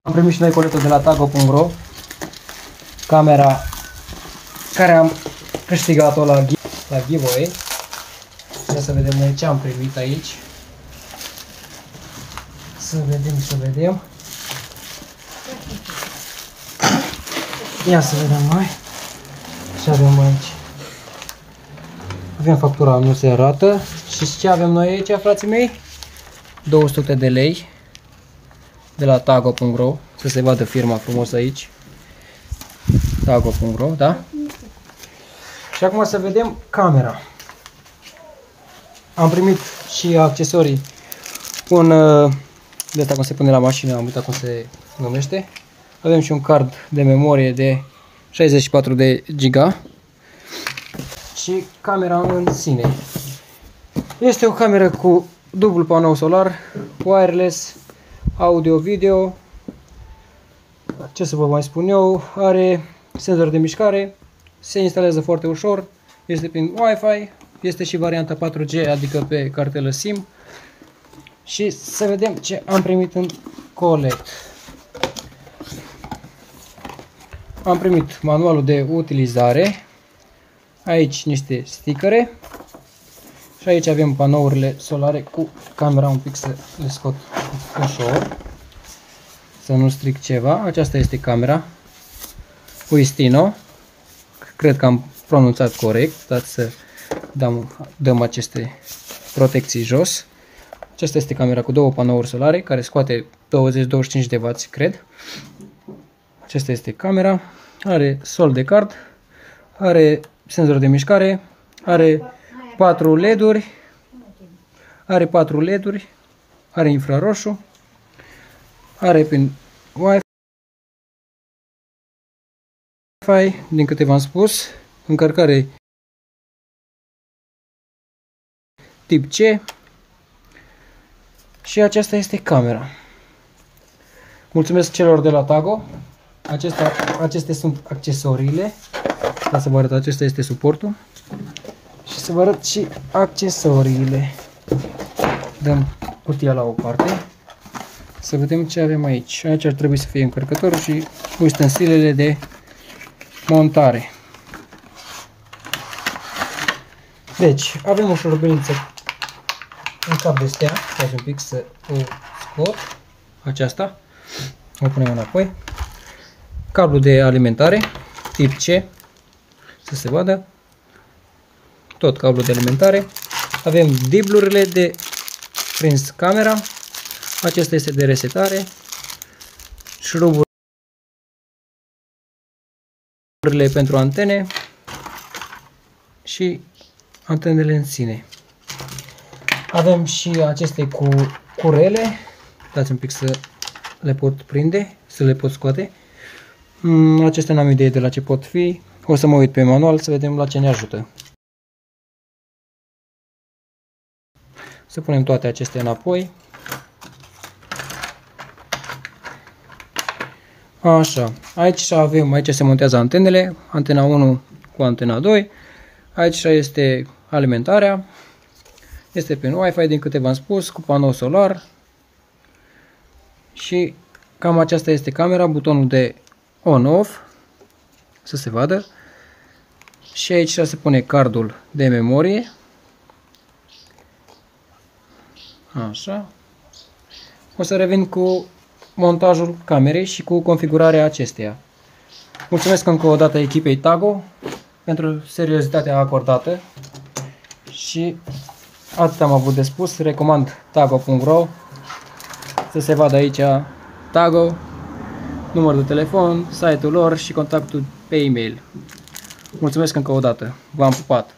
Am primit și noi coletul de la Tago.ro, camera care am câștigat-o la giveaway. Ia să vedem noi ce am primit aici. Să vedem. Ia să vedem noi ce avem aici. Avem factura, nu se arată. Și ce avem noi aici, frații mei? 200 de lei de la Tago.ro, să se vadă firma frumos aici. Tago.ro, da? Și acum să vedem camera. Am primit și accesorii. Un de asta cum se pune la mașină, am uitat cum se numește. Avem și un card de memorie de 64 de giga. Și camera în sine. Este o cameră cu dublu panou solar, wireless, audio-video. Ce să vă mai spun eu, are senzor de mișcare, se instalează foarte ușor, este prin Wi-Fi, este și varianta 4G, adică pe cartelă SIM. Și să vedem ce am primit în colet. Am primit manualul de utilizare, aici niște stickere și aici avem panourile solare cu camera, un pic să le scot ușor, să nu stric ceva. Aceasta este camera Uistino, cred că am pronunțat corect, dați să dăm aceste protecții jos. Aceasta este camera cu două panouri solare care scoate 20-25 de W, cred. Aceasta este camera, are sol de card, are senzor de mișcare, are 4 LED-uri, are infraroșu, are prin Wi-Fi, din câte v-am spus, încărcare tip C. Și aceasta este camera. Mulțumesc celor de la Tago. Acestea sunt accesoriile. Ca să vă arăt, acesta este suportul. Și să vă arăt și accesoriile. Dăm cutia la o parte. Să vedem ce avem aici. Aici ar trebui să fie încărcătorul și ustensilele de montare. Deci, avem o șurubelniță în cap de stea. Hai un pic să o scot. Aceasta. O punem înapoi. Cablu de alimentare tip C, să se vadă. Tot cablu de alimentare. Avem diblurile de prins camera. Acesta este de resetare. Șuruburile pentru antene și antenele în sine. Avem și aceste cu curele. Dați un pic să le pot prinde, să le pot scoate. Acestea n-am idee de la ce pot fi. O să mă uit pe manual să vedem la ce ne ajută. Să punem toate acestea înapoi. Așa. Aici se montează antenele. Antena 1 cu antena 2. Aici este alimentarea. Este prin Wi-Fi, din câte v-am spus, cu panou solar. Și cam aceasta este camera, butonul de on-off, să se vadă. Și aici se pune cardul de memorie. Așa. O să revin cu montajul camerei și cu configurarea acesteia. Mulțumesc încă o dată echipei Tago pentru seriozitatea acordată și atât am avut de spus. Recomand Tago.ro, să se vadă aici Tago, numărul de telefon, site-ul lor și contactul pe e-mail. Mulțumesc încă o dată. V-am pupat!